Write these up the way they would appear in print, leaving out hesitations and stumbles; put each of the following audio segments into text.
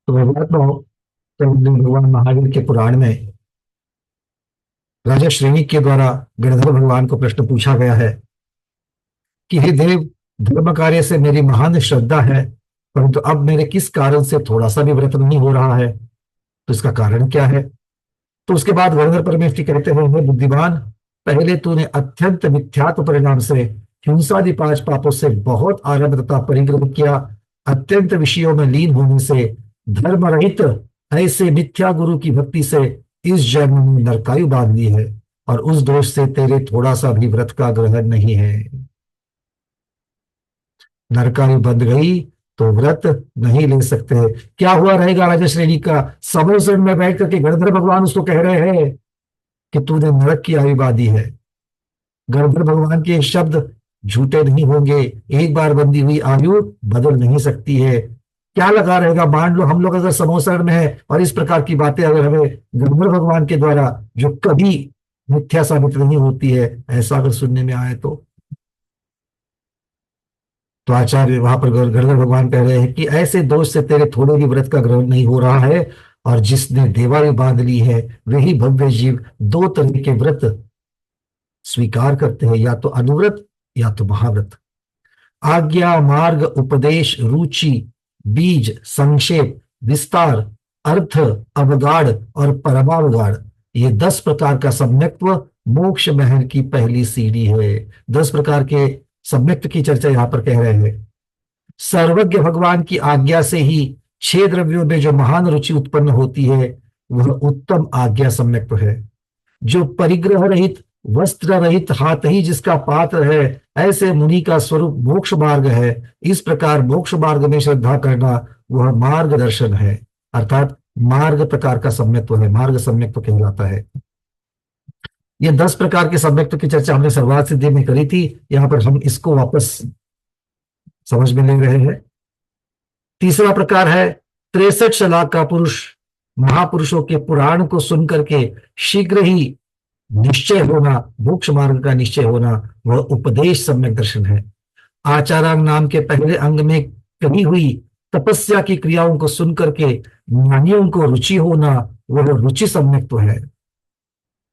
तो भगवान तो भगवान महावीर के पुराण में राजा श्रेणी के द्वारा गणधर भगवान को प्रश्न पूछा गया है कि हे देव, धर्म कार्य से मेरी महान श्रद्धा है, परंतु अब मेरे किस कारण से थोड़ा सा भी व्रत नहीं हो रहा है, तो इसका कारण क्या है। तो उसके बाद गणधर परमेष्ठी कहते हैं, हे बुद्धिमान, पहले तूने अत्यंत मिथ्यात्व परिणाम से हिंसादि पांच पापों से बहुत आरंभ तथा परिग्रह किया। अत्यंत विषयों में लीन होने से धर्म रहित ऐसे मिथ्या गुरु की भक्ति से इस जन्म में नरकायु बांध ली है, और उस दोष से तेरे थोड़ा सा भी व्रत का ग्रहण नहीं है। नरकायु बंध गई तो व्रत नहीं ले सकते। क्या हुआ रहेगा राजा श्रेणी का। समुद्र में बैठ करके गणधर भगवान उसको कह रहे हैं कि तूने नरक की आयु बांधी है। गणधर भगवान के शब्द झूठे नहीं होंगे। एक बार बंधी हुई आयु बदल नहीं सकती है। क्या लगा रहेगा, मान लो हम लोग अगर समोसरण में है और इस प्रकार की बातें अगर हमें गणधर भगवान के द्वारा जो कभी मिथ्या साबित नहीं होती है, ऐसा अगर सुनने में आए तो आचार्य वहां पर गणधर भगवान कह रहे हैं कि ऐसे दोष से तेरे थोड़े भी व्रत का ग्रहण नहीं हो रहा है, और जिसने देवायु बांध ली है वही भव्य जीव दो तरह के व्रत स्वीकार करते हैं, या तो अनुव्रत या तो महाव्रत। आज्ञा, मार्ग, उपदेश, रुचि, बीज, संक्षेप, विस्तार, अर्थ, अवगाढ़ और परमावगाढ़, ये 10 प्रकार का सम्यक्त्व मोक्ष महल की पहली सीढ़ी है। 10 प्रकार के सम्यक्त्व की चर्चा यहां पर कह रहे हैं। सर्वज्ञ भगवान की आज्ञा से ही 6 द्रव्यों में जो महान रुचि उत्पन्न होती है वह उत्तम आज्ञा सम्यक्त्व है। जो परिग्रह रहित, वस्त्र रहित, हाथ ही जिसका पात्र है, ऐसे मुनि का स्वरूप मोक्ष मार्ग है। इस प्रकार मोक्ष मार्ग में श्रद्धा करना वह मार्गदर्शन है, अर्थात मार्ग प्रकार का सम्यक्त्व है, मार्ग सम्यक्त्व कहलाता है। ये 10 प्रकार के सम्यक्त्व की चर्चा हमने सर्वार्थ सिद्धि में करी थी। यहां पर हम इसको वापस समझ में ले रहे हैं। तीसरा प्रकार है 63 लाख का पुरुष। महापुरुषों के पुराण को सुन करके शीघ्र ही निश्चय होना, मोक्ष मार्ग का निश्चय होना, वह उपदेश सम्यक दर्शन है। आचारांग नाम के पहले अंग में कही हुई तपस्या की क्रियाओं को सुन करके ज्ञानियों को रुचि होना, वह रुचि सम्यक्त्व है।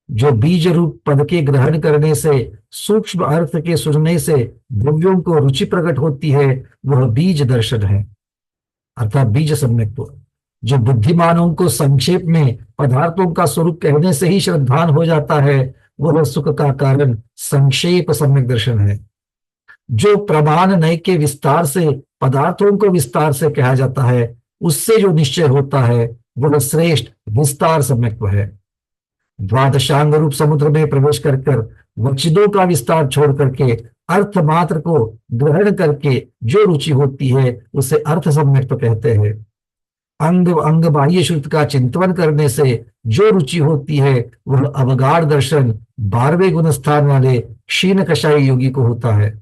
जो बीज रूप पद के ग्रहण करने से, सूक्ष्म अर्थ के सुनने से द्रव्यों को रुचि प्रकट होती है, वह बीज दर्शन है, अर्थात बीज सम्यक्त्व। जो बुद्धिमानों को संक्षेप में पदार्थों का स्वरूप कहने से ही श्रद्धान हो जाता है, वह सुख का कारण संक्षेप सम्यक दर्शन है। जो प्रमाण नय के विस्तार से पदार्थों को विस्तार से कहा जाता है, उससे जो निश्चय होता है वह श्रेष्ठ विस्तार सम्यक्त्व है। द्वादशांग रूप समुद्र में प्रवेश कर वचिदों का विस्तार छोड़ करके अर्थ मात्र को ग्रहण करके जो रुचि होती है उसे अर्थ सम्यक्त्व कहते हैं। अंग अंग बाह्य श्रुति का चिंतन करने से जो रुचि होती है वह अवगाढ़ दर्शन 12वें गुण स्थान वाले क्षीण कषाय योगी को होता है।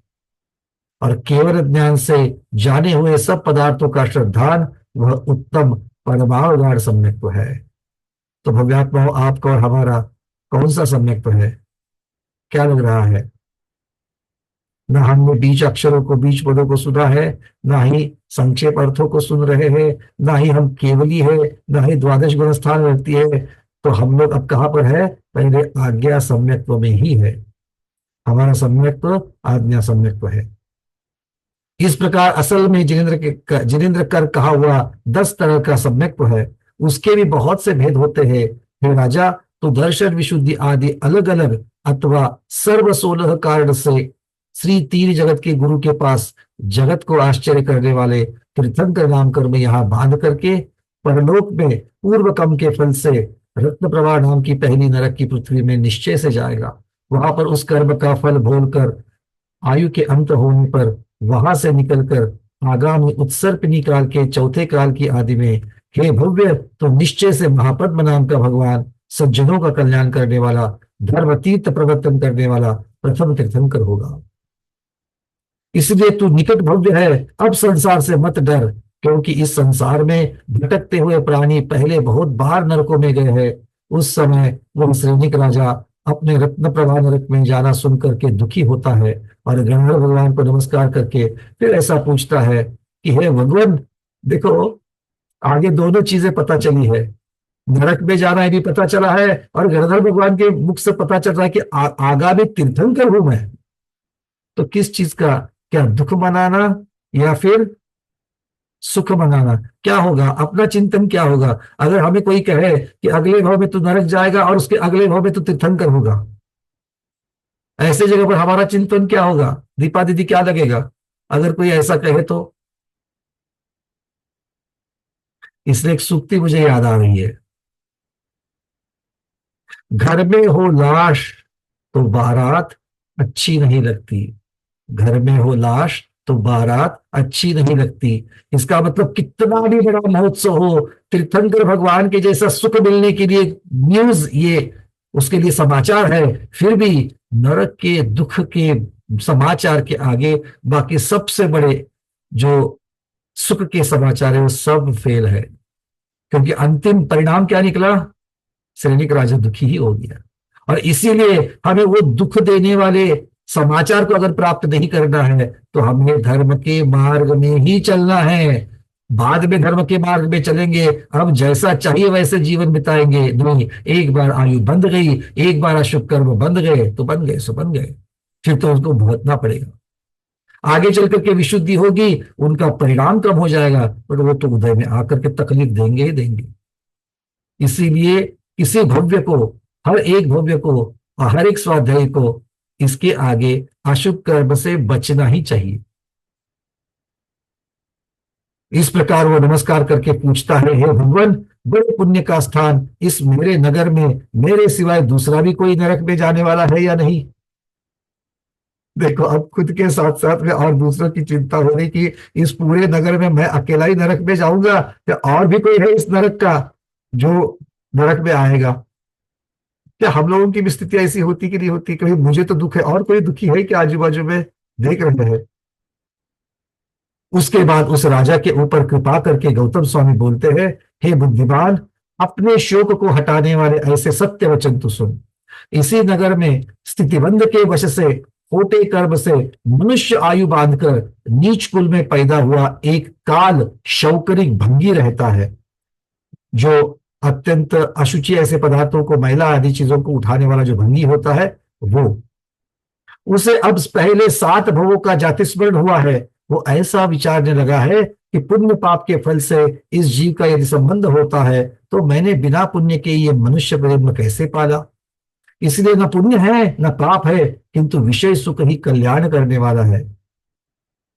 और केवल ज्ञान से जाने हुए सब पदार्थों का श्रद्धान वह उत्तम परमावगाढ़ सम्यक्त्व है। तो भव्यात्माओं, आपका और हमारा कौन सा सम्यक्त्व है, क्या लग रहा है। ना हमने बीज अक्षरों को, बीज पदों को सुना है, ना ही संक्षेप अर्थों को सुन रहे हैं, ना ही हम केवली है, ना ही द्वादश गुण स्थान रहती है। तो हम लोग अब कहाँ पर है, पहले आज्ञा सम्यक्त्व में ही है। हमारा सम्यक्त्व आज्ञा सम्यक्त्व है। इस प्रकार असल में जिनेन्द्र कर कहा हुआ 10 तरह का सम्यक्त्व है, उसके भी बहुत से भेद होते हैं। हे राजा, तो दर्शन, विशुद्धि आदि अलग अलग अथवा सर्व 16 कारण से श्री तीन जगत के गुरु के पास जगत को आश्चर्य करने वाले तीर्थंकर नाम कर्म यहाँ बांध करके परलोक में पूर्व कम के फल से रत्न प्रवाह नाम की पहली नरक की पृथ्वी में निश्चय से जाएगा। वहां पर उस कर्म का फल भोगकर आयु के अंत होने पर वहां से निकलकर आगामी उत्सर्पिणी काल के चौथे काल की आदि में, हे भव्य, तो निश्चय से महापद्म नाम का भगवान सज्जनों का कल्याण करने वाला, धर्म तीर्थ प्रवर्तन करने वाला प्रथम तीर्थंकर होगा। इसलिए तू निकट भव्य है, अब संसार से मत डर, क्योंकि इस संसार में भटकते हुए प्राणी पहले बहुत बार नरकों में गए हैं। उस समय वह श्रेणिक राजा अपने रत्न प्रभा नरक में जाना सुन करके दुखी होता है और गणधर भगवान को नमस्कार करके फिर ऐसा पूछता है कि हे भगवान, देखो आगे दोनों चीजें पता चली है, नरक में जाना है भी पता चला है, और गणधर भगवान के मुख से पता चल रहा है कि आगामी तीर्थंकर हूं मैं। तो किस चीज का, क्या दुख मनाना या फिर सुख मनाना, क्या होगा, अपना चिंतन क्या होगा। अगर हमें कोई कहे कि अगले भाव में तू नरक जाएगा और उसके अगले भाव में तू तीर्थंकर होगा, ऐसे जगह पर हमारा चिंतन क्या होगा, दीपा दीदी क्या लगेगा अगर कोई ऐसा कहे तो। इसलिए एक सूक्ति मुझे याद आ रही है, घर में हो लाश तो बारात अच्छी नहीं लगती, घर में हो लाश तो बारात अच्छी नहीं लगती। इसका मतलब कितना भी बड़ा महोत्सव हो, तीर्थंकर भगवान के जैसा सुख मिलने के लिए न्यूज ये उसके लिए समाचार है, फिर भी नरक के दुख के समाचार के आगे बाकी सबसे बड़े जो सुख के समाचार है वो सब फेल है। क्योंकि अंतिम परिणाम क्या निकला, सैनिक राजा दुखी ही हो गया। और इसीलिए हमें वो दुख देने वाले समाचार को अगर प्राप्त नहीं करना है तो हमें धर्म के मार्ग में ही चलना है। बाद में धर्म के मार्ग में चलेंगे, हम जैसा चाहिए वैसे जीवन बिताएंगे नहीं। एक बार आयु बंध गई, एक बार अशुभ कर्म बंध गए तो बन गए सो बन गए, फिर तो उसको भुगतना पड़ेगा। आगे चल करके विशुद्धि होगी, उनका परिणाम कम हो जाएगा, पर वो तो उदय में आकर के तकलीफ देंगे ही देंगे। इसीलिए किसी भव्य को, हर एक भव्य को और हर एक स्वाध्याय को इसके आगे अशुभ कर्म से बचना ही चाहिए। इस प्रकार वो नमस्कार करके पूछता है, हे भगवान, बड़े पुण्य का स्थान इस मेरे नगर में मेरे सिवाय दूसरा भी कोई नरक में जाने वाला है या नहीं। देखो, अब खुद के साथ साथ में और दूसरों की चिंता हो रही कि इस पूरे नगर में मैं अकेला ही नरक में जाऊंगा या और भी कोई है इस नरक का जो नरक में आएगा। क्या हम लोगों की भी स्थिति ऐसी होती कि नहीं होती, कहीं मुझे तो दुख है और कोई दुखी है कि आजू बाजू में देख रहे हैं। उसके बाद उस राजा के ऊपर कृपा करके गौतम स्वामी बोलते हैं, हे बुद्धिमान, अपने शोक को हटाने वाले ऐसे सत्य वचन तू सुन। इसी नगर में स्थितिबंध के वश से, खोटे कर्म से मनुष्य आयु बांधकर नीच कुल में पैदा हुआ एक काल शौकरिक भंगी रहता है, जो अत्यंत अशुचि ऐसे पदार्थों को, मैला आदि चीजों को उठाने वाला जो भंगी होता है वो। उसे अब पहले 7 भवों का जातिस्मरण हुआ है। वो ऐसा विचारने लगा है कि पुण्य पाप के फल से इस जीव का यदि संबंध होता है तो मैंने बिना पुण्य के ये मनुष्य जन्म कैसे पाला। इसलिए न पुण्य है न पाप है, किंतु विषय सुख ही कल्याण करने वाला है।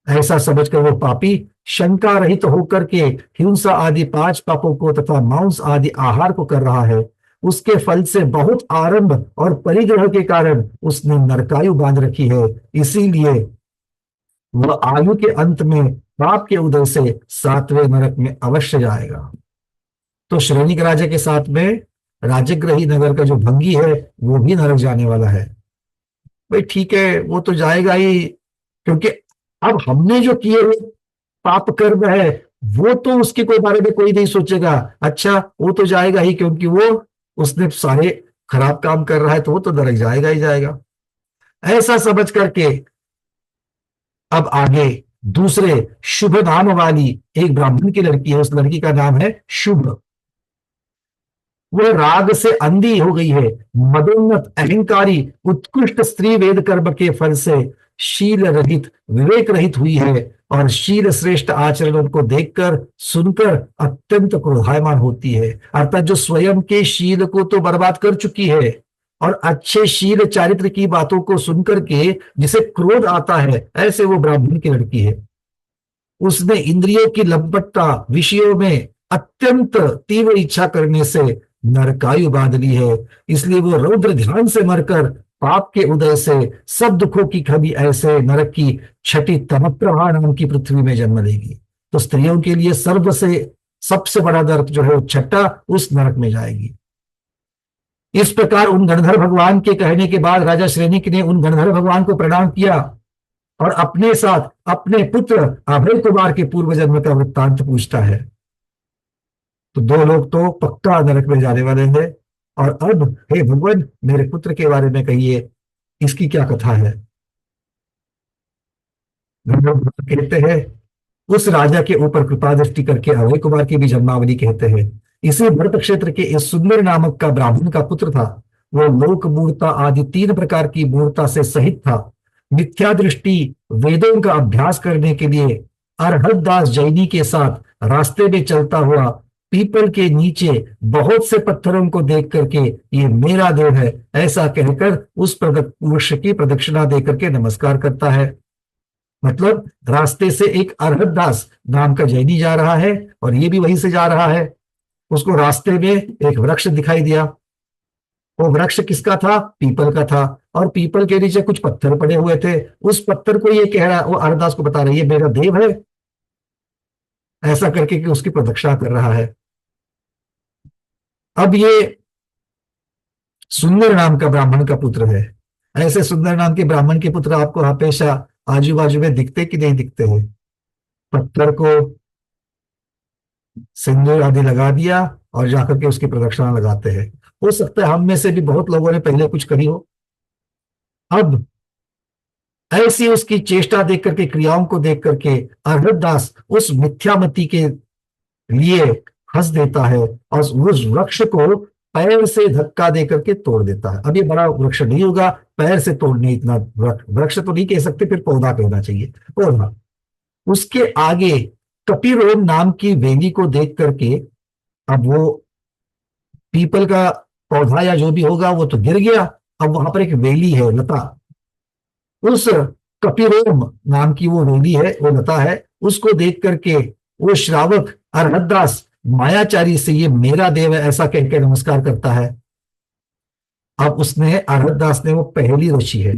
ऐसा समझकर वो पापी शंका रहित होकर के हिंसा आदि 5 पापों को तथा मांस आदि आहार को कर रहा है। उसके फल से बहुत आरंभ और परिग्रह के कारण उसने नरकायु बांध रखी है। इसीलिए वह आयु के अंत में पाप के उदय से 7वें नरक में अवश्य जाएगा। तो श्रेणिक राजा के साथ में राजग्रही नगर का जो भंगी है वो भी नरक जाने वाला है। भाई ठीक है, वो तो जाएगा ही, क्योंकि अब हमने जो किए हुए पाप कर्म है वो तो उसके कोई बारे में कोई नहीं सोचेगा। अच्छा, वो तो जाएगा ही क्योंकि वो उसने सारे खराब काम कर रहा है, तो वो तो नरक जाएगा ही जाएगा। ऐसा समझ करके अब आगे दूसरे शुभ नाम वाली एक ब्राह्मण की लड़की है, उस लड़की का नाम है शुभ। वह राग से अंधी हो गई है, मदोन्नत अहंकारी उत्कृष्ट स्त्री वेद कर्म के फल से शील रहित विवेक रहित हुई है, और शील श्रेष्ठ आचरणों को देखकर सुनकर अत्यंत क्रोधायमान होती है। अर्थात जो स्वयं के शील को तो बर्बाद कर चुकी है और अच्छे शील चारित्र की बातों को सुनकर के जिसे क्रोध आता है, ऐसे वो ब्राह्मण की लड़की है। उसने इंद्रियों की लंपटता, विषयों में अत्यंत तीव्र इच्छा करने से नरकायु बांध ली है। इसलिए वो रौद्र ध्यान से मरकर पाप के उदय से सब दुखों की खबी ऐसे नरक की छठी तमप्रभा नाम की पृथ्वी में जन्म लेगी। तो स्त्रियों के लिए सर्व से सबसे बड़ा नरक जो है वो छठा, उस नरक में जाएगी। इस प्रकार उन गणधर भगवान के कहने के बाद राजा श्रेणिक ने उन गणधर भगवान को प्रणाम किया और अपने साथ अपने पुत्र अभय कुमार के पूर्व जन्म का वृत्तांत पूछता है। तो 2 लोग तो पक्का नरक में जाने वाले हैं, और अब हे भगवान, मेरे पुत्र के बारे में कहिए, इसकी क्या कथा है। गणधर कहते हैं, उस राजा के ऊपर कृपा दृष्टि करके अभय कुमार की भी जन्मावली कहते हैं। इसी भरत क्षेत्र के इस सुंदर नामक का ब्राह्मण का पुत्र था। वो लोक मूर्ता आदि 3 प्रकार की मूर्ता से सहित था। मिथ्या दृष्टि वेदों का अभ्यास करने के लिए अरहत दास जैनी के साथ रास्ते में चलता हुआ पीपल के नीचे बहुत से पत्थरों को देख करके ये मेरा देव है ऐसा कहकर उस वृक्ष की प्रदक्षिणा दे करके नमस्कार करता है। मतलब रास्ते से एक अरहत दास नाम का जैनी जा रहा है और ये भी वहीं से जा रहा है। उसको रास्ते में एक वृक्ष दिखाई दिया। वो वृक्ष किसका था? पीपल का था। और पीपल के नीचे कुछ पत्थर पड़े हुए थे। उस पत्थर को ये कह रहा, वो अरहत दास को बता रही है मेरा देव है ऐसा करके कि उसकी प्रदक्षिणा कर रहा है। अब ये सुंदर नाम का ब्राह्मण का पुत्र है। ऐसे सुंदर नाम के ब्राह्मण के पुत्र आपको हमेशा आजू बाजू में दिखते कि नहीं दिखते हैं? पत्थर को सिंदूर आदि लगा दिया और जाकर के उसकी प्रदक्षिणा लगाते हैं। हो सकता है हम में से भी बहुत लोगों ने पहले कुछ करी हो। अब ऐसी उसकी चेष्टा देख करके, क्रियाओं को देख करके अरहत दास उस मिथ्यामती के लिए हंस देता है और उस वृक्ष को पैर से धक्का दे करके तोड़ देता है। अब ये बड़ा वृक्ष नहीं होगा, पैर से तोड़ने इतना वृक्ष तो नहीं कह सकते, फिर पौधा कहना चाहिए, पौधा। उसके आगे कपिरोम नाम की वेली को देख करके, अब वो पीपल का पौधा या जो भी होगा वो तो गिर गया, अब वहां पर एक वेली है, लता। उस कपिरोम नाम की वो वेली है, वो लता है, उसको देख करके वो श्रावक अरहत दास मायाचारी से ये मेरा देव है ऐसा कहकर नमस्कार करता है। अब उसने, अरहत दास ने वो पहेली रची है,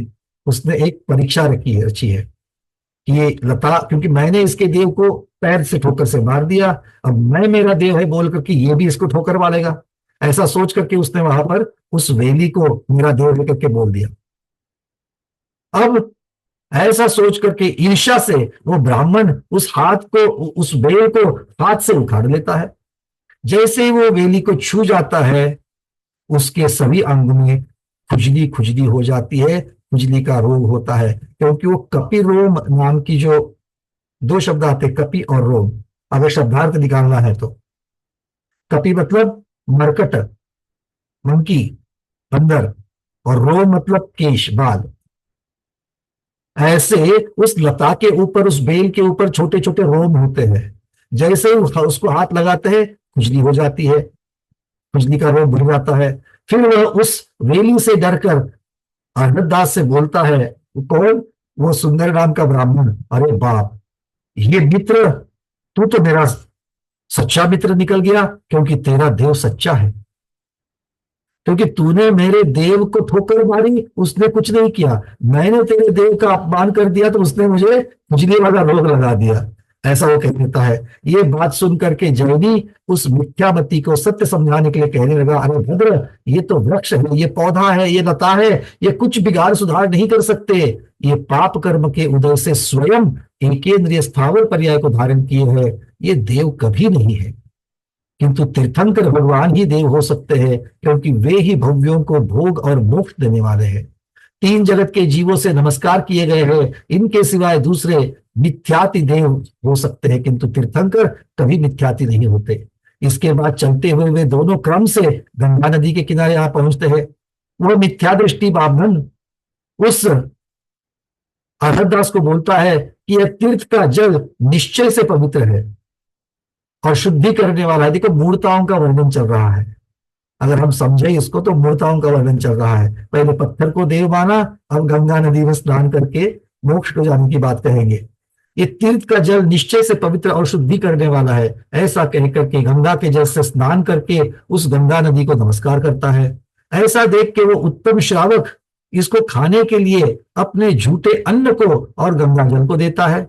उसने एक परीक्षा रची है कि ये लता, क्योंकि मैंने इसके देव को पैर से ठोकर से मार दिया, अब मैं मेरा देव है बोल करके ये भी इसको ठोकर मारेगा, ऐसा सोच करके उसने वहां पर उस वेली को मेरा देव लेकर के बोल दिया। अब ऐसा सोच करके ईर्ष्या से वो ब्राह्मण उस हाथ को, उस बेल को हाथ से उखाड़ लेता है। जैसे ही वो वेली को छू जाता है उसके सभी अंग में खुजली खुजली हो जाती है, खुजली का रोग होता है, क्योंकि वो कपि रोम नाम की जो 2 शब्द आते, कपि और रोम, अगर शब्दार्थ निकालना है तो कपि मतलब मरकट, मंकी, बंदर, और रोम मतलब केश, बाल। ऐसे उस लता के ऊपर, उस बेल के ऊपर छोटे छोटे रोम होते हैं। जैसे ही उसको हाथ लगाते हैं खुजली हो जाती है, खुजली का रोग बढ़ जाता है। फिर वह उस वेली से डरकर अरहत दास से बोलता है, कौन? वो सुंदर नाम का ब्राह्मण, अरे बाप, ये मित्र, तू तो मेरा सच्चा मित्र निकल गया, क्योंकि तेरा देव सच्चा है, क्योंकि तूने मेरे देव को ठोकर मारी, उसने कुछ नहीं किया, मैंने तेरे देव का अपमान कर दिया तो उसने मुझे खुजली वाला रोग लगा दिया, ऐसा वो कह देता है। ये बात सुन करके जैनी उस मिथ्यामती को सत्य समझाने के लिए कहने लगा, अरे भद्र, ये तो वृक्ष है, ये पौधा है, ये लता है, ये कुछ बिगाड़ सुधार नहीं कर सकते, ये पाप कर्म के उदय से स्वयं एकेंद्रिय स्थावर पर्याय को धारण किए है, ये देव कभी नहीं है, किंतु तीर्थंकर भगवान ही देव हो सकते हैं, क्योंकि वे ही भव्यों को भोग और मोक्ष देने वाले हैं। 3 जगत के जीवों से नमस्कार किए गए हैं, इनके सिवाय दूसरे मिथ्याति देव हो सकते हैं, किंतु तीर्थंकर कभी मिथ्याति नहीं होते। इसके बाद चलते हुए वे दोनों क्रम से गंगा नदी के किनारे यहां पहुंचते हैं। वह मिथ्या दृष्टि ब्राह्मण उस अरहत दास को बोलता है कि यह तीर्थ का जल निश्चय से पवित्र है और शुद्धि करने वाला है। देखो, मूर्ताओं का वर्णन चल रहा है, अगर हम समझे इसको तो मूर्ताओं का वर्णन चल रहा है। पहले पत्थर को देव माना, अब गंगा नदी में स्नान करके मोक्ष को जाने की बात कहेंगे। ये तीर्थ का जल निश्चय से पवित्र और शुद्धि करने वाला है, ऐसा कहकर के गंगा के जल से स्नान करके उस गंगा नदी को नमस्कार करता है। ऐसा देख के वो उत्तम श्रावक इसको खाने के लिए अपने झूठे अन्न को और गंगा जल को देता है।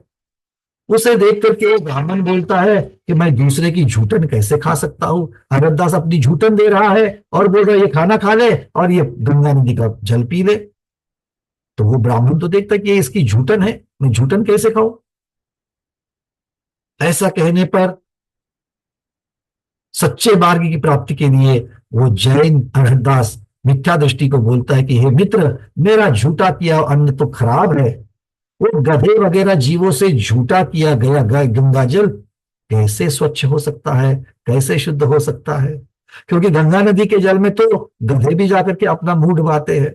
उसे देख करके ब्राह्मण बोलता है कि मैं दूसरे की झूठन कैसे खा सकता हूं। अरहत दास अपनी झूठन दे रहा है और बोल रहा है ये खाना खा ले और ये गंगा नदी का जल पी ले। तो वो ब्राह्मण तो देखता है कि ये इसकी झूठन है, मैं झूठन कैसे खाऊं। ऐसा कहने पर सच्चे मार्ग की प्राप्ति के लिए वो जैन अरहत दास मिथ्या दृष्टि को बोलता है कि हे मित्र, मेरा झूठा किया अन्न तो खराब है, वो गधे वगैरह जीवों से झूठा किया गया गंगा जल कैसे स्वच्छ हो सकता है, कैसे शुद्ध हो सकता है? क्योंकि गंगा नदी के जल में तो गधे भी जाकर के अपना मुंह डुबाते हैं,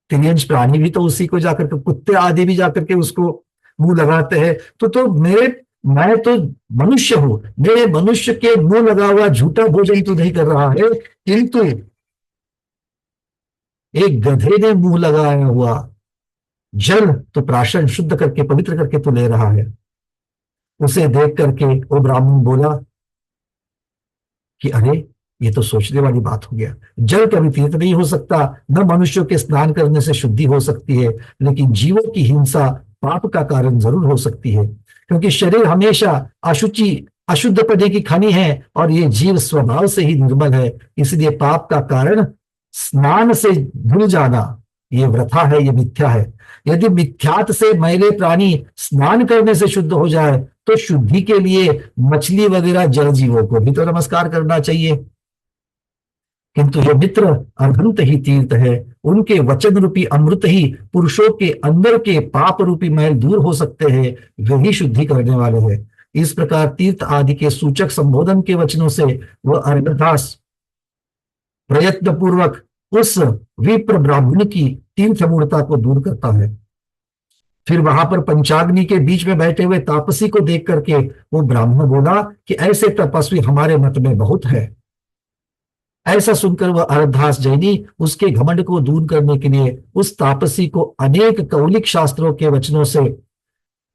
तिर्यंश प्राणी भी तो उसी को जाकर के, कुत्ते आदि भी जाकर के उसको मुंह लगाते हैं। मैं तो मनुष्य हूं, मेरे मनुष्य के मुंह लगा हुआ झूठा भोजन तो नहीं कर रहा है, किंतु एक गधे ने मुंह लगाया हुआ जल तो प्राशन शुद्ध करके पवित्र करके तो ले रहा है। उसे देख करके वो ब्राह्मण बोला कि अरे, ये तो सोचने वाली बात हो गया। जल कभी तीर्थ नहीं हो सकता, न मनुष्यों के स्नान करने से शुद्धि हो सकती है, लेकिन जीवों की हिंसा पाप का कारण जरूर हो सकती है, क्योंकि शरीर हमेशा अशुचि अशुद्ध पदे की खनि है और ये जीव स्वभाव से ही निर्मल है। इसलिए पाप का कारण स्नान से धुल जाना ये वृथा है, ये मिथ्या है। यदि मिथ्यात से मैले प्राणी स्नान करने से शुद्ध हो जाए तो शुद्धि के लिए मछली वगैरह जल जीवों को भी तो नमस्कार करना चाहिए। किंतु ये मित्र अनंत ही तीर्थ है, उनके वचन रूपी अमृत ही पुरुषों के अंदर के पाप रूपी मैल दूर हो सकते हैं, वही शुद्धि करने वाले हैं। इस प्रकार तीर्थ आदि के सूचक संबोधन के वचनों से वह अर्घदास प्रयत्न पूर्वक उस विप्र ब्राह्मण की तीर्थ मूर्ता को दूर करता है। फिर वहां पर पंचाग्नि के बीच में बैठे हुए तापसी को देख करके वो ब्राह्मण बोला कि ऐसे तपस्वी हमारे मत में बहुत है। ऐसा सुनकर वह अरदास जैनी उसके घमंड को दूर करने के लिए उस तापसी को अनेक कौलिक शास्त्रों के वचनों से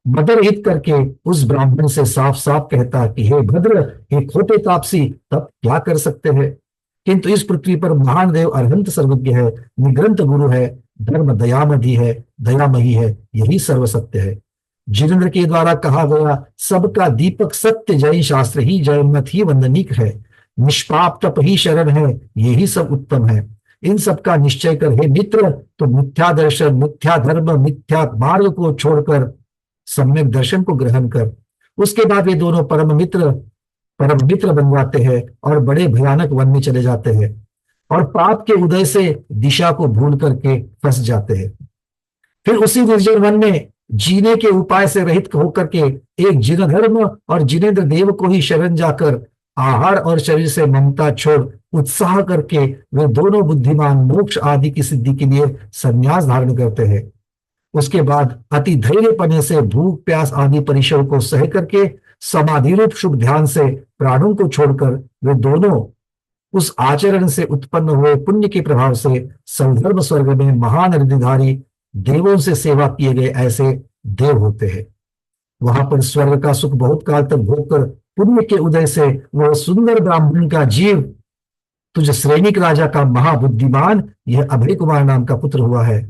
मदरहित करके उस ब्राह्मण से साफ साफ कहता कि हे भद्र, हे खोटे तापसी, तब क्या कर सकते हैं? किंतु इस पृथ्वी पर महान देव अरहंत सर्वज्ञ है, निग्रंथ गुरु है, धर्म दयामधी है, दयामही है, यही सर्व सत्य है। जिनेन्द्र के द्वारा कहा गया सबका दीपक सत्य जय शास्त्र ही जयमत ही वंदनीक है, निष्पाप तप ही शरण है, यही सब उत्तम है। इन सब का निश्चय कर हे मित्र, तो मिथ्या दर्शन, मिथ्या धर्म, मिथ्या मार्ग को छोड़कर सम्यक दर्शन को ग्रहण कर। उसके बाद वे दोनों परम मित्र बन जाते हैं और बड़े भयानक वन में चले जाते हैं और पाप के उदय से दिशा को भूल करके फंस जाते हैं। फिर उसी निर्जन वन में जीने के उपाय से रहित होकर के एक जिन धर्म और जिनेन्द्र देव को ही शरण जाकर आहार और शरीर से ममता छोड़ उत्साह करके वे दोनों बुद्धिमान मोक्ष आदि की सिद्धि के लिए संन्यास धारण करते हैं। उसके बाद अति धैर्य पने से भूख प्यास आदि परिश्रम को सह करके समाधि रूप शुभ ध्यान से प्राणों को छोड़कर वे दोनों उस आचरण से उत्पन्न हुए पुण्य के प्रभाव से संदर्भ स्वर्ग में महान रिद्धिधारी देवों से सेवा किए गए ऐसे देव होते हैं। वहां पर स्वर्ग का सुख बहुत काल तक भोग कर पुण्य के उदय से वह सुंदर ब्राह्मण का जीव तुझ श्रेणिक राजा का महाबुद्धिमान यह अभय कुमार नाम का पुत्र हुआ है,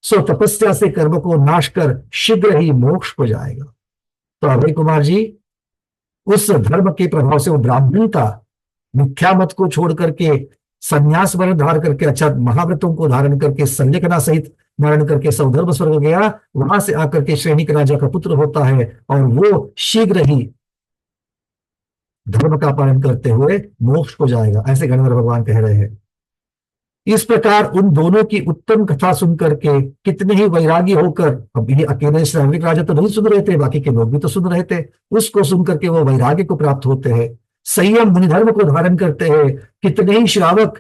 सो तपस्या से कर्म को नाश कर शीघ्र ही मोक्ष को जाएगा। तो अभय कुमार जी उस धर्म के प्रभाव से वो ब्राह्मण का मिथ्या मत को छोड़ करके संन्यास वर्ण धारण करके, अच्छा महाव्रतों को धारण करके संलेखना सहित धारण करके सौधर्म स्वर्ग गया। वहां से आकर के श्रेणिक राजा का पुत्र होता है और वो शीघ्र ही धर्म का पालन करते हुए मोक्ष को जाएगा, ऐसे गणेन्द्र भगवान कह रहे हैं। इस प्रकार उन दोनों की उत्तम कथा सुन करके कितने ही वैरागी होकर, अब ये अकेले श्रवणिक राजा तो नहीं सुन रहे थे, बाकी के लोग भी तो सुन रहे थे, उसको सुन करके वो वैराग्य को प्राप्त होते हैं, संयम मुनि धर्म को धारण करते हैं। कितने ही श्रावक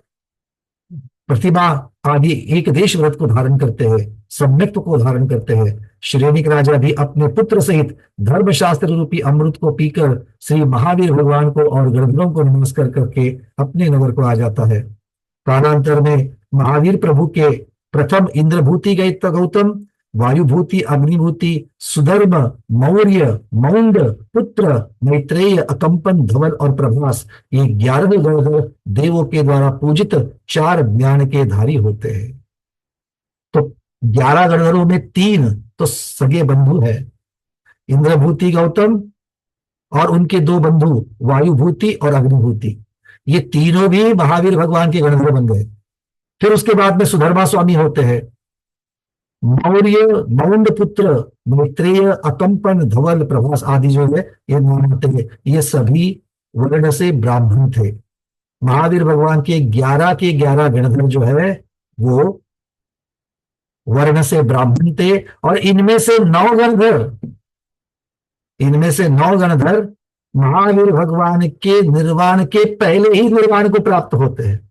प्रतिमा आदि एक देश व्रत को धारण करते हैं, सम्यक्त्व को धारण करते हैं। श्रेणिक राजा भी अपने पुत्र सहित धर्मशास्त्र रूपी अमृत को पीकर श्री महावीर भगवान को और गणधरों को नमस्कार करके अपने नगर को आ जाता है। कालांतर में महावीर प्रभु के प्रथम इंद्रभूति गए गौतम, वायुभूति, अग्निभूति, सुधर्म, मौर्य, मौंड, पुत्र, मैत्रेय, अकंपन, धवल और प्रभास, ये 11 गणधर देवों के द्वारा पूजित 4 ज्ञान के धारी होते हैं। तो 11 गणधरों में 3 तो सगे बंधु है, इंद्रभूति गौतम और उनके 2 बंधु वायुभूति और अग्निभूति, ये तीनों भी महावीर भगवान के गणधर बन गए। फिर उसके बाद में सुधर्मा स्वामी होते हैं, मौर्य, मौंड पुत्र, मैत्रेय, अकंपन, धवल, प्रभास आदि जो है ये नाम होते हैं, ये सभी वर्ण से ब्राह्मण थे। महावीर भगवान के 11 गणधर जो है वो वर्ण से ब्राह्मण थे, और इनमें से 9 गणधर महावीर भगवान के निर्वाण के पहले ही निर्वाण को प्राप्त होते हैं।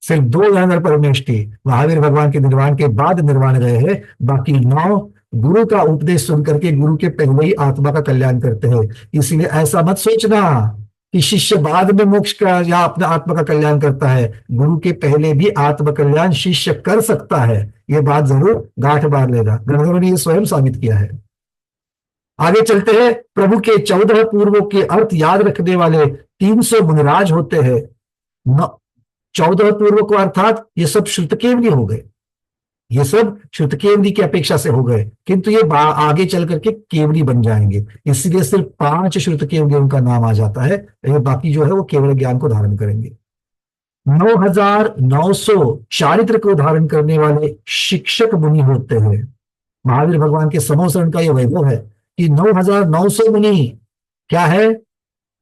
सिर्फ 2 गणधर परमेष्टि महावीर भगवान के निर्वाण के बाद निर्वाण गए हैं, बाकी 9 गुरु का उपदेश सुन करके गुरु के पहले ही आत्मा का कल्याण करते हैं। इसलिए ऐसा मत सोचना कि शिष्य बाद में मोक्ष का या अपना आत्मा का कल्याण करता है। गुरु के पहले भी आत्म कल्याण शिष्य कर सकता है, ये बात जरूर गांठ बांध लेगा। गणधरों ने ये स्वयं साबित किया है। आगे चलते हैं। प्रभु के 14 पूर्वों के अर्थ याद रखने वाले 300 मुनिराज होते हैं। 14 पूर्व को अर्थात ये सब श्रुतकेवली हो गए, ये सब श्रुतकेवली की अपेक्षा से हो गए, किंतु ये आगे चल करके केवली बन जाएंगे। इसलिए सिर्फ 5 श्रुतकेवलियों का नाम आ जाता है, ये बाकी जो है वो केवल ज्ञान को धारण करेंगे। 9900 चारित्र को धारण करने वाले शिक्षक मुनि होते हैं। महावीर भगवान के समोसरण का यह वैभव है कि 9900 मुनि क्या है,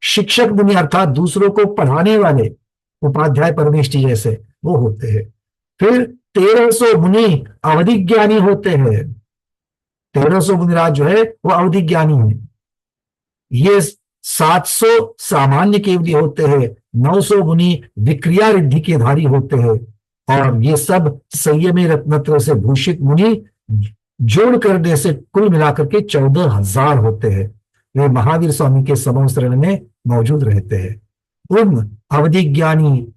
शिक्षक मुनि अर्थात दूसरों को पढ़ाने वाले उपाध्याय परमेष्टि जैसे वो होते हैं। फिर 1300 मुनि अवधिज्ञानी होते हैं। 1300 मुनिराज जो है वो अवधिज्ञानी है। ये 700 सामान्य केवली होते हैं। 900 मुनि विक्रिया रिद्धि के धारी होते हैं, और ये सब संयमी रत्नत्र से भूषित मुनि जोड़ करने से कुल मिलाकर के 14,000 होते हैं। वे महावीर स्वामी के समोसरण में मौजूद रहते हैं। उन अवधिज्ञानी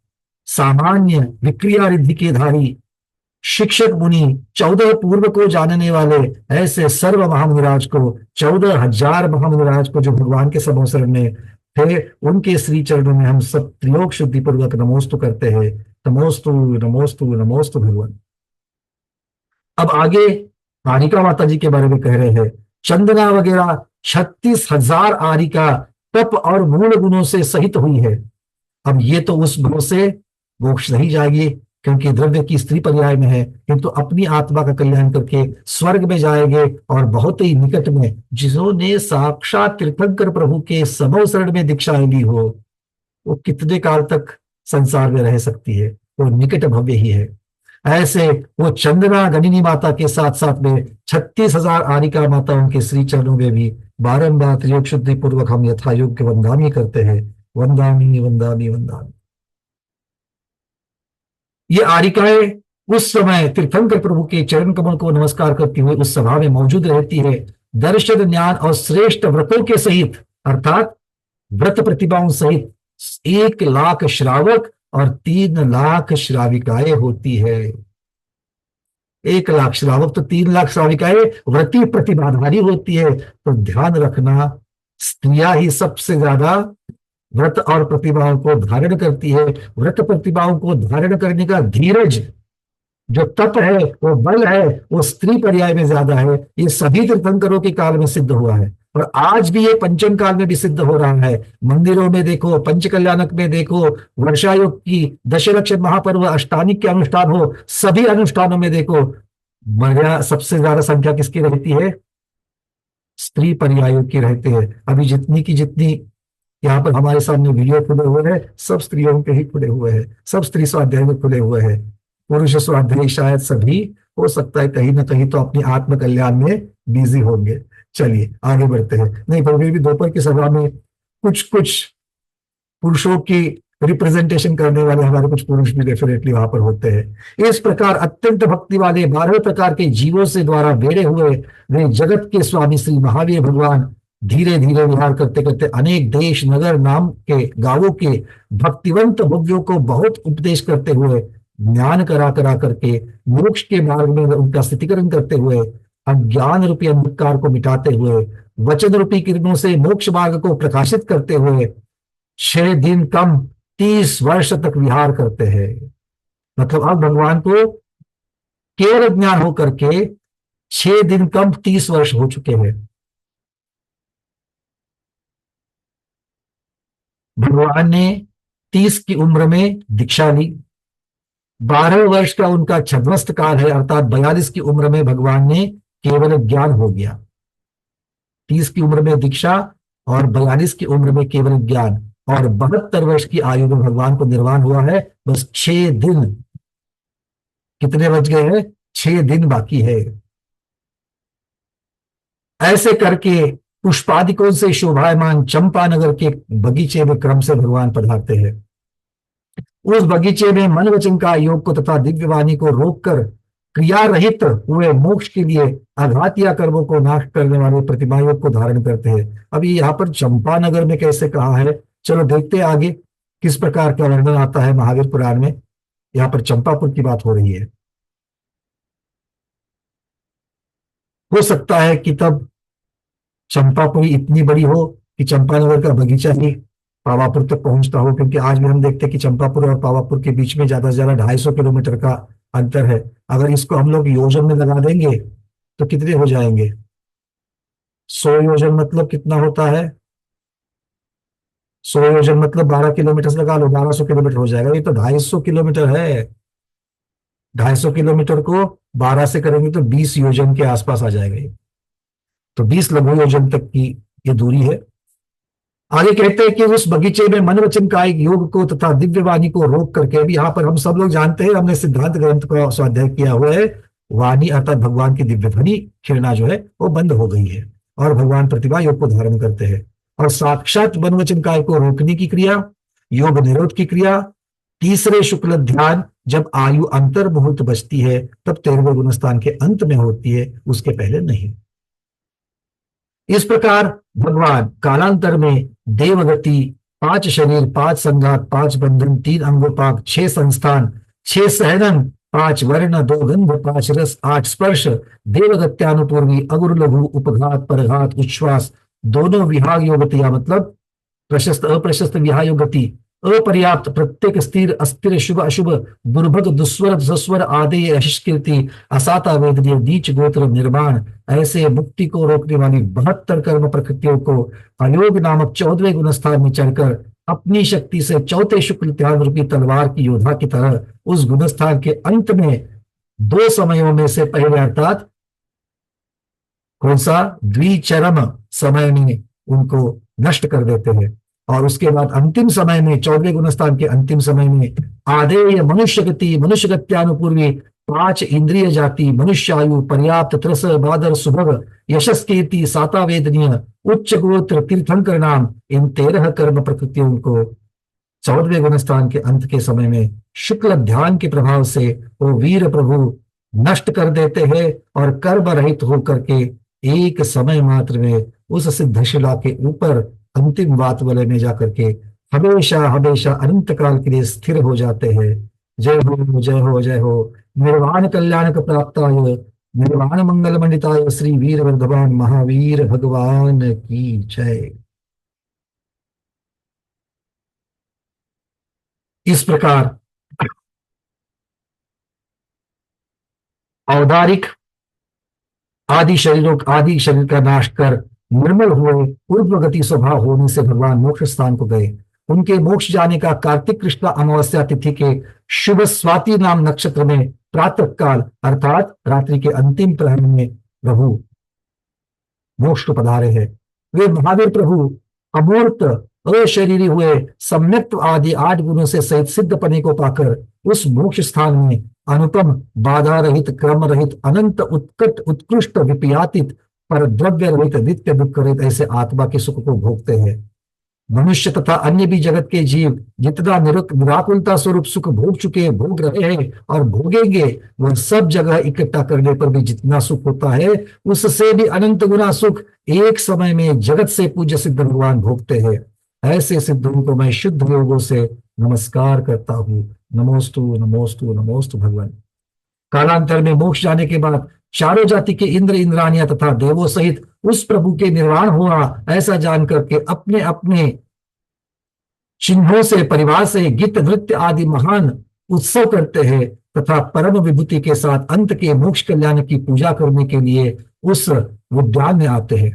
सामान्य विक्रिया रिद्धि के धारी शिक्षक मुनि 14 पूर्व को जानने वाले ऐसे सर्व महामुनिराज को 14,000 महामुनिराज को जो भगवान के समोसरण में थे, उनके श्री चरणों में हम सब त्रियोग शुद्धि पूर्वक नमोस्तु करते हैं। नमोस्तु नमोस्तु नमोस्तु भगवान। अब आगे आरिका माता जी के बारे में कह रहे हैं। चंदना वगैरह 36,000 आरिका तप और मूल गुणों से सहित हुई है। अब ये तो उस भाव से मोक्ष नहीं जाएगी, क्योंकि द्रव्य की स्त्री पर्याय में है, किंतु अपनी आत्मा का कल्याण करके स्वर्ग में जाएंगे। और बहुत ही निकट में जिन्होंने साक्षात तीर्थंकर प्रभु के समोसरण में दीक्षाएं ली हो, वो कितने काल तक संसार में रह सकती है, वो निकट भव्य ही है। ऐसे वो चंदना गणिनी माता के साथ साथ में 36,000 आरिका माताओं के श्री चरणों में भी बारंबार त्रियोग शुद्धि पूर्वक हम यथा योग्य वंदामी करते हैं। वंदामी वंदामी वंदामी। ये आरिकाएं उस समय तीर्थंकर प्रभु के चरण कमल को नमस्कार करती हुई उस सभा में मौजूद रहती है। दर्शन ज्ञान और श्रेष्ठ व्रतों के सहित अर्थात व्रत प्रतिभाओं सहित 1 लाख श्रावक और 3 लाख श्राविकाएं होती है। 1 लाख श्रावक तो 3 लाख श्राविकाएं व्रती प्रतिभाधारी होती है। तो ध्यान रखना, स्त्रियां ही सबसे ज्यादा व्रत और प्रतिभाओं को धारण करती है। व्रत प्रतिभाओं को धारण करने का धीरज, जो तप है, वो बल है, वो स्त्री पर्याय में ज्यादा है। ये सभी तीर्थंकरों के काल में सिद्ध हुआ है, और आज भी ये पंचम काल में भी सिद्ध हो रहा है। मंदिरों में देखो, पंचकल्याणक में देखो, वर्षायोग की दशलक्ष महापर्व अष्टानिक के अनुष्ठान हो, सभी अनुष्ठानों में देखो सबसे ज्यादा संख्या किसकी रहती है? स्त्री पर्यायों की रहती है। अभी जितनी की जितनी यहाँ पर हमारे सामने वीडियो खुले हुए हैं, सब स्त्रियों के ही खुले हुए हैं, सब स्त्री स्वाध्याय में खुले हुए हैं। पुरुष स्वाध्याय शायद सभी हो सकता है कहीं ना कहीं तो अपनी आत्म कल्याण में बिजी होंगे। चलिए आगे बढ़ते हैं। नहीं, पर फिर भी दोपहर की सभा में कुछ कुछ पुरुषों की रिप्रेजेंटेशन करने वाले हमारे कुछ पुरुष भी डेफिनेटली वहां पर होते हैं। इस प्रकार अत्यंत भक्ति वाले 12 प्रकार के जीवों से द्वारा बेड़े हुए वे जगत के स्वामी श्री महावीर भगवान धीरे धीरे विहार करते करते अनेक देश नगर नाम के गांवों के भक्तिवंत भोग्यों को बहुत उपदेश करते हुए, ज्ञान करा करा करके मोक्ष के मार्ग में उनका स्थितिकरण करते हुए, अज्ञान रूपी अंधकार को मिटाते हुए, वचन रूपी किरणों से मोक्ष मार्ग को प्रकाशित करते हुए 6 दिन कम 30 वर्ष तक विहार करते हैं। मतलब अब भगवान को केवल ज्ञान होकर के 6 दिन कम 30 वर्ष हो चुके हैं। भगवान ने 30 की उम्र में दीक्षा ली। 12 वर्ष का उनका छद्मस्त काल है, अर्थात 42 की उम्र में भगवान ने केवल ज्ञान हो गया। 30 की उम्र में दीक्षा और 42 की उम्र में केवल ज्ञान, और 72 वर्ष की आयु में भगवान को निर्वाण हुआ है। बस 6 दिन, कितने बच गए हैं? 6 दिन बाकी है। ऐसे करके पुष्पादिकों से शोभायमान चंपानगर के बगीचे में क्रम से भगवान पधारते हैं। उस बगीचे में मन वचन का योग को तथा दिव्य वाणी को रोककर क्रिया रहित हुए मोक्ष के लिए आघातिया कर्मों को नाश करने वाले प्रतिमा योग को धारण करते हैं। अभी यहाँ पर चंपानगर में कैसे कहा है, चलो देखते हैं आगे किस प्रकार का वर्णन आता है महावीर पुराण में। यहाँ पर चंपापुर की बात हो रही है। हो सकता है कि तब चंपापुरी इतनी बड़ी हो कि चंपानगर का बगीचा ही पावापुर तक पहुंचता हो, क्योंकि आज भी हम देखते हैं कि चंपापुर और पावापुर के बीच में ज्यादा से ज्यादा 250 किलोमीटर का अंतर है। अगर इसको हम लोग योजन में लगा देंगे तो कितने हो जाएंगे? 100 योजन मतलब कितना होता है? 100 योजन मतलब 12 किलोमीटर से लगा लो, 1200 किलोमीटर हो जाएगा। ये तो 250 किलोमीटर है। 250 किलोमीटर को 12 से करेंगे तो 20 योजन के आसपास आ जाएगा ये। तो 20 लघु योजन तक की ये दूरी है। आगे कहते हैं कि उस बगीचे में मन वचन कायिक योग को तथा दिव्य वाणी को रोक करके, अभी यहाँ पर हम सब लोग जानते हैं, हमने सिद्धांत ग्रंथ का स्वाध्याय किया हुआ है, वाणी अर्थात भगवान की दिव्य ध्वनि खिलना जो है वो बंद हो गई है और भगवान प्रतिभा योग को धारण करते हैं। और साक्षात मन वचन काय को रोकने की क्रिया, योग निरोध की क्रिया, तीसरे शुक्ल ध्यान जब आयु अंतर मुहूर्त बचती है तब 13वें गुणस्थान के अंत में होती है, उसके पहले नहीं। इस प्रकार भगवान कालांतर में देवगति, 5 शरीर, 5 संघात, 5 बंधन, 3 अंगोपाक, 6 संस्थान, 6 सहनन, 5 वर्ण, 2 गंध, 5 रस, 8 स्पर्श, देवगत्यानुपूर्वी, अगुर लघु, उपघात, परघात, उच्छ्वास, दोनों विहाग योगतिया मतलब प्रशस्त अप्रशस्त विहाग योगति, अपर्याप्त प्रत्येक स्थिर अस्थिर शुभ अशुभ, दुर्भग दुस्वर सस्वर आदि अशिष्कीर्ति, असाता वेदनीय नीच गोत्र निर्माण, ऐसे मुक्ति को रोकने वाली 72 कर्म प्रकृतियों को अयोग नामक 14वें गुणस्थान में चढ़कर अपनी शक्ति से चौथे शुक्ल ध्यान रूपी तलवार की योद्धा की तरह उस गुणस्थान के अंत में 2 समयों में से पहले अर्थात कौन सा द्विचरम समय में उनको नष्ट कर देते हैं, और उसके बाद अंतिम समय में 14वें गुणस्थान के अंतिम समय में आदेय मनुष्य गति, मनुष्य गत्यानुपूर्वी, 5 इंद्रिय जाति, मनुष्यायु, पर्याप्त, त्रस, बादर, सुभग, यशस कीर्ति, साता वेदनीय, उच्च गोत्र, तीर्थंकर नाम, इन 13 कर्म प्रकृतियों को 14वें गुणस्थान के अंत के समय में शुक्ल ध्यान के प्रभाव से वो वीर प्रभु नष्ट कर देते हैं और कर्म रहित होकर के एक समय मात्र में उस सिद्धशिला के ऊपर अंतिम वात वलय में जाकर के हमेशा हमेशा अनंत काल के लिए स्थिर हो जाते हैं। जय हो जय हो जय हो। निर्वाण कल्याण प्राप्ताय निर्वाण मंगल मंडिताय श्री वीर वर्धमान महावीर भगवान की जय। इस प्रकार औदारिक आदि शरीर का नाश कर निर्मल हुए ऊर्ध्व गति स्वभाव होने से भगवान मोक्ष स्थान को गए। उनके मोक्ष जाने का कार्तिक कृष्ण अमावस्या तिथि के शुभ स्वाति नाम नक्षत्र में प्रातः काल अर्थात रात्रि के अंतिम प्रहर में प्रभु मोक्ष को पधारे हैं। वे महावीर प्रभु अमूर्त अशरीरी हुए सम्यक्त्व आदि 8 गुणों से सहित सिद्ध पने को पाकर उस मोक्ष स्थान में अनुपम, बाधा रहित, क्रम रहित, अनंत उत्कट उत्कृष्ट विपयातित पर द्रव्य रहित, नित्य दुख रहित ऐसे आत्मा के सुख को भोगते हैं। मनुष्य तथा अन्य भी जगत के जीव जितना निराकुलता स्वरूप सुख भोग चुके, भोग रहे हैं और भोगेंगे, वह सब जगह इकट्ठा करने पर भी जितना सुख होता है उससे भी अनंत गुना सुख एक समय में जगत से पूज्य सिद्ध भगवान भोगते हैं। ऐसे सिद्धों को मैं शुद्ध योगों से नमस्कार करता हूँ। नमोस्तु नमोस्तु नमोस्तु भगवान। कालांतर में मोक्ष जाने के बाद चारों जाति के इंद्र इंद्रानियां तथा देवों सहित उस प्रभु के निर्वाण हुआ ऐसा जान करके अपने अपने चिन्हों से, परिवार से गीत नृत्य आदि महान उत्सव करते हैं तथा परम विभूति के साथ अंत के मोक्ष कल्याण की पूजा करने के लिए उस उद्यान में आते हैं।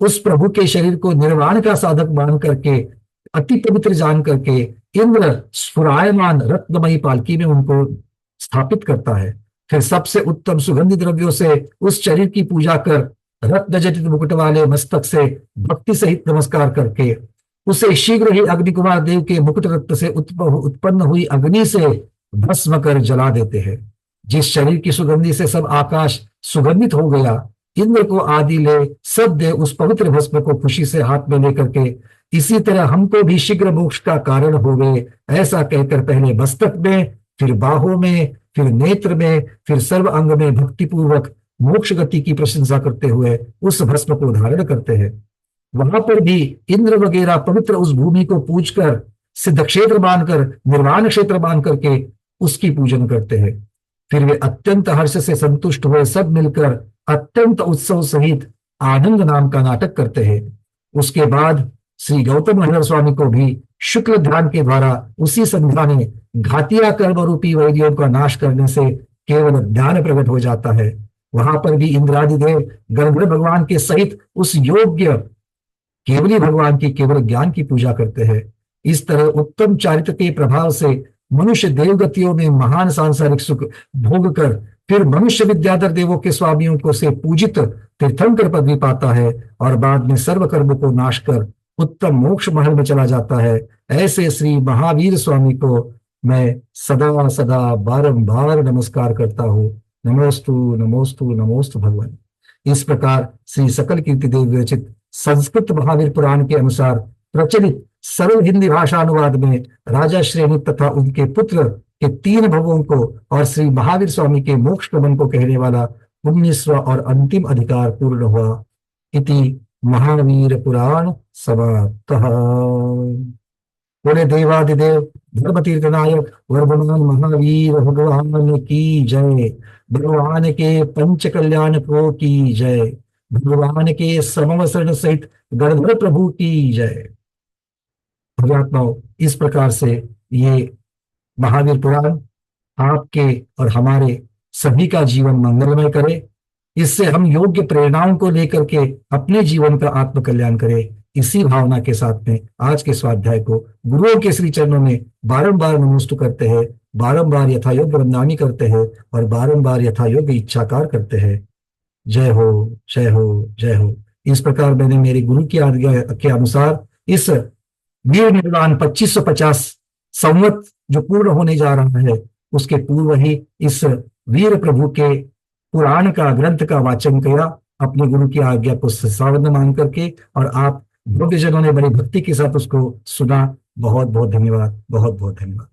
उस प्रभु के शरीर को निर्वाण का साधक मान करके, अति पवित्र जान करके इंद्र स्फुरायमान रत्नमयी पालकी में उनको स्थापित करता है। फिर सबसे उत्तम सुगंधि द्रव्यों से उस शरीर की पूजा कर रत्न जटित मुकुट वाले मस्तक से भक्ति सहित नमस्कार करके उसे शीघ्र ही अग्नि कुमार देव के मुकुट रत्न से उत्पन्न हुई अग्नि से भस्म कर जला देते हैं। जिस शरीर की सुगंधि से सब आकाश सुगंधित हो गया, इंद्र को आदि ले सब दे उस पवित्र भस्म को खुशी से हाथ में लेकर के, इसी तरह हमको भी शीघ्र मोक्ष का कारण हो गए, ऐसा कहकर पहले मस्तक में, फिर बाहों में, फिर नेत्र में, फिर सर्व अंग में भक्ति पूर्वक मोक्ष गति की प्रशंसा करते हुए उस भस्म को धारण करते हैं। वहां पर भी इंद्र वगैरह पवित्र उस भूमि को पूजकर, सिद्ध क्षेत्र मानकर, निर्वाण क्षेत्र मान करके उसकी पूजन करते हैं। फिर वे अत्यंत हर्ष से संतुष्ट हुए सब मिलकर अत्यंत उत्सव सहित आनंद नाम का नाटक करते हैं। उसके बाद श्री गौतम हरिहर स्वामी को भी शुक्ल ध्यान के द्वारा उसी संध्या में घातिया कर्म रूपी वैरियों का नाश करने से केवल ज्ञान प्रकट हो जाता है। वहां पर भी इंद्रादि देव गणधर भगवान के सहित उस योग्य केवली भगवान की केवल ज्ञान की पूजा करते हैं। इस तरह उत्तम चारित्र के प्रभाव से मनुष्य देवगतियों में महान सांसारिक सुख भोग कर फिर मनुष्य विद्याधर देवों के स्वामियों को से पूजित तीर्थंकर पदवी पाता है और बाद में सर्व कर्मों को नाश कर उत्तम मोक्ष महल में चला जाता है। ऐसे श्री महावीर स्वामी को मैं सदा सदा बारंबार नमस्कार करता हूँ। नमोस्तु नमोस्तु नमोस्तु भगवान। इस प्रकार श्री सकल कीर्ति देव विरचित संस्कृत महावीर पुराण के अनुसार प्रचलित सरल हिंदी भाषा अनुवाद में राजा श्रेणी तथा उनके पुत्र के 3 भवों को और श्री महावीर स्वामी के मोक्ष क्रमण को कहने वाला 19वां और अंतिम अधिकार पूर्ण हुआ। इति महावीर पुराण समाप्तः। बोले देवादिदेव धर्म तीर्थ नायक वर्धमान महावीर भगवान की जय। भगवान के पंच कल्याण को की जय। भगवान के समवसरण सहित गणधर प्रभु की जय। भगवात्माओं, इस प्रकार से ये महावीर पुराण आपके और हमारे सभी का जीवन मंगलमय करे, इससे हम योग्य प्रेरणाओं को लेकर के अपने जीवन का आत्म कल्याण करें। इसी भावना के साथ में आज के स्वाध्याय को गुरुओं के श्री चरणों में बारंबार नमोस्तु करते हैं, बारंबार यथा योग्य वंदनामी करते हैं और बारंबार यथा योग्य इच्छाकार करते हैं। जय हो जय हो जय हो। इस प्रकार मैंने मेरे गुरु की आज्ञा के अनुसार इस वीर निर्वाण 2550 संवत जो पूर्ण होने जा रहा है, उसके पूर्व ही इस वीर प्रभु के पुराण का ग्रंथ का वाचन किया अपने गुरु की आज्ञा को सावधान मान करके, और आप भव्य जनों ने बड़ी भक्ति के साथ उसको सुना। बहुत बहुत धन्यवाद, बहुत बहुत धन्यवाद।